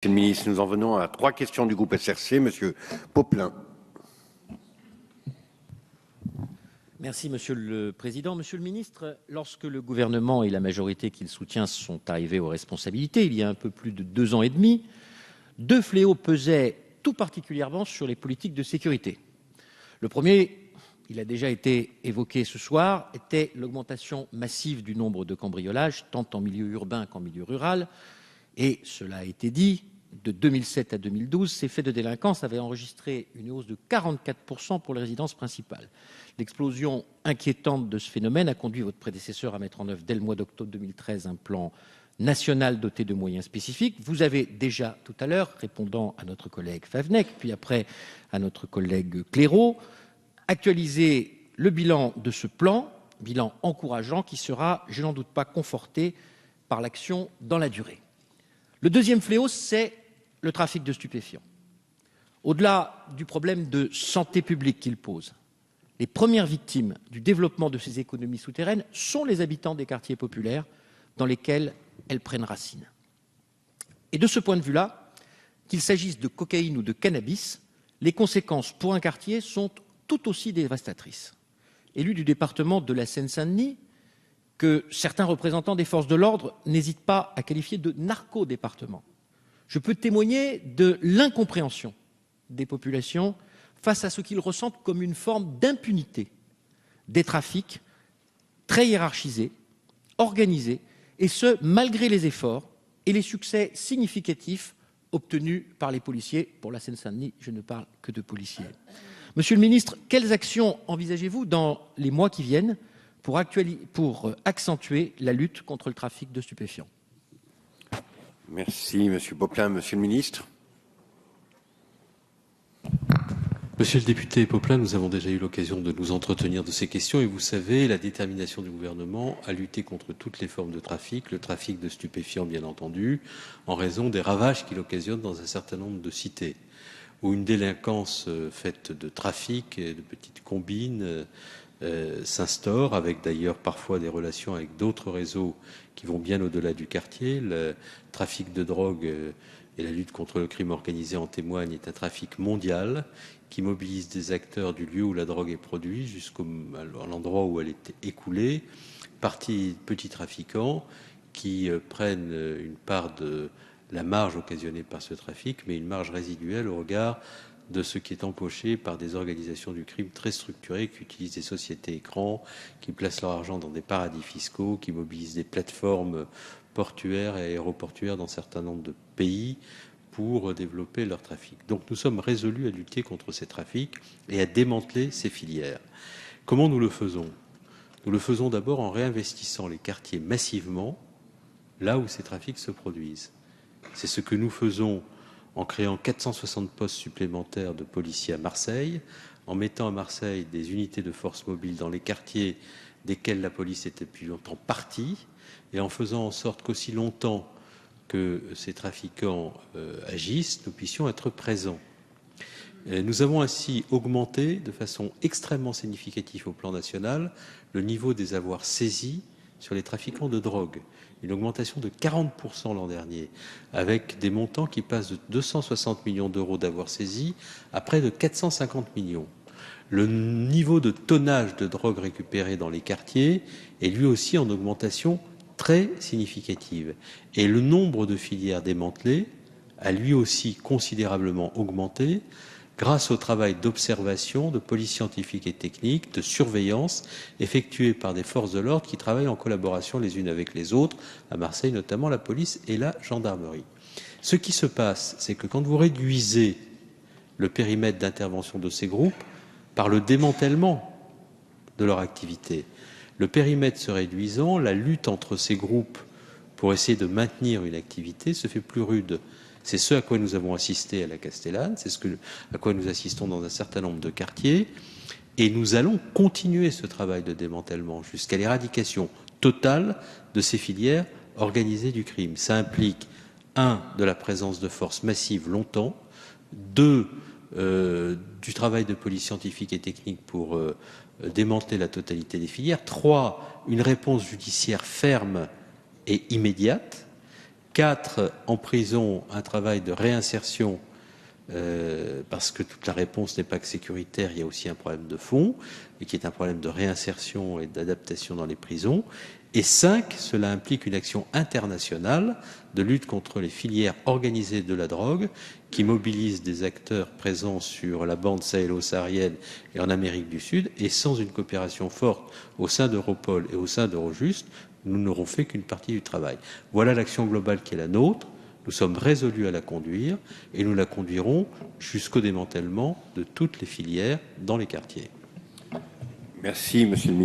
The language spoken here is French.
Monsieur le ministre, nous en venons à 3 questions du groupe SRC. Monsieur Poplin. Merci, Monsieur le Président. Monsieur le Ministre, lorsque le gouvernement et la majorité qu'il soutient sont arrivés aux responsabilités, il y a un peu plus de 2 ans et demi, 2 fléaux pesaient tout particulièrement sur les politiques de sécurité. Le premier, il a déjà été évoqué ce soir, était l'augmentation massive du nombre de cambriolages, tant en milieu urbain qu'en milieu rural. Et cela a été dit, de 2007 à 2012, ces faits de délinquance avaient enregistré une hausse de 44% pour les résidences principales. L'explosion inquiétante de ce phénomène a conduit votre prédécesseur à mettre en œuvre dès le mois d'octobre 2013 un plan national doté de moyens spécifiques. Vous avez déjà tout à l'heure, répondant à notre collègue Favennec, puis après à notre collègue Claireau, actualisé le bilan de ce plan, bilan encourageant qui sera, je n'en doute pas, conforté par l'action dans la durée. Le deuxième fléau, c'est le trafic de stupéfiants. Au-delà du problème de santé publique qu'il pose, les premières victimes du développement de ces économies souterraines sont les habitants des quartiers populaires dans lesquels elles prennent racine. Et de ce point de vue-là, qu'il s'agisse de cocaïne ou de cannabis, les conséquences pour un quartier sont tout aussi dévastatrices. Élu du département de la Seine-Saint-Denis, que certains représentants des forces de l'ordre n'hésitent pas à qualifier de narco-département. Je peux témoigner de l'incompréhension des populations face à ce qu'ils ressentent comme une forme d'impunité des trafics très hiérarchisés, organisés, et ce, malgré les efforts et les succès significatifs obtenus par les policiers. Pour la Seine-Saint-Denis, je ne parle que de policiers. Monsieur le ministre, quelles actions envisagez-vous dans les mois qui viennent pour accentuer la lutte contre le trafic de stupéfiants? Merci, Monsieur Poplin. Monsieur le ministre. Monsieur le député Poplin, nous avons déjà eu l'occasion de nous entretenir de ces questions et vous savez la détermination du gouvernement à lutter contre toutes les formes de trafic, le trafic de stupéfiants bien entendu, en raison des ravages qu'il occasionne dans un certain nombre de cités, où une délinquance faite de trafic et de petites combines s'instaure, avec d'ailleurs parfois des relations avec d'autres réseaux qui vont bien au-delà du quartier. Le trafic de drogue et la lutte contre le crime organisé en témoignent, est un trafic mondial qui mobilise des acteurs du lieu où la drogue est produite jusqu'à l'endroit où elle est écoulée, petits trafiquants qui prennent une part de la marge occasionnée par ce trafic, mais une marge résiduelle au regard de ce qui est empoché par des organisations du crime très structurées qui utilisent des sociétés écrans, qui placent leur argent dans des paradis fiscaux, qui mobilisent des plateformes portuaires et aéroportuaires dans un certain nombre de pays pour développer leur trafic. Donc nous sommes résolus à lutter contre ces trafics et à démanteler ces filières. Comment nous le faisons? Nous le faisons d'abord en réinvestissant les quartiers massivement là où ces trafics se produisent. C'est ce que nous faisons en créant 460 postes supplémentaires de policiers à Marseille, en mettant à Marseille des unités de force mobile dans les quartiers desquels la police était depuis longtemps partie, et en faisant en sorte qu'aussi longtemps que ces trafiquants agissent, nous puissions être présents. Nous avons ainsi augmenté de façon extrêmement significative au plan national le niveau des avoirs saisis sur les trafiquants de drogue. Une augmentation de 40% l'an dernier, avec des montants qui passent de 260 millions d'euros d'avoirs saisis à près de 450 millions. Le niveau de tonnage de drogue récupérée dans les quartiers est lui aussi en augmentation très significative. Et le nombre de filières démantelées a lui aussi considérablement augmenté grâce au travail d'observation, de police scientifique et technique, de surveillance effectué par des forces de l'ordre qui travaillent en collaboration les unes avec les autres, à Marseille notamment la police et la gendarmerie. Ce qui se passe, c'est que quand vous réduisez le périmètre d'intervention de ces groupes par le démantèlement de leur activité, le périmètre se réduisant, la lutte entre ces groupes pour essayer de maintenir une activité se fait plus rude. C'est ce à quoi nous avons assisté à la Castellane, c'est à quoi nous assistons dans un certain nombre de quartiers, et nous allons continuer ce travail de démantèlement jusqu'à l'éradication totale de ces filières organisées du crime. Ça implique, 1, de la présence de forces massives longtemps, 2, du travail de police scientifique et technique pour démanteler la totalité des filières, 3, une réponse judiciaire ferme et immédiate, 4, en prison, un travail de réinsertion, parce que toute la réponse n'est pas que sécuritaire, il y a aussi un problème de fond, et qui est un problème de réinsertion et d'adaptation dans les prisons. Et 5, cela implique une action internationale de lutte contre les filières organisées de la drogue, qui mobilisent des acteurs présents sur la bande sahélo-saharienne et en Amérique du Sud. Et sans une coopération forte au sein d'Europol et au sein d'Eurojust, nous n'aurons fait qu'une partie du travail. Voilà l'action globale qui est la nôtre. Nous sommes résolus à la conduire et nous la conduirons jusqu'au démantèlement de toutes les filières dans les quartiers. Merci, Monsieur le Ministre.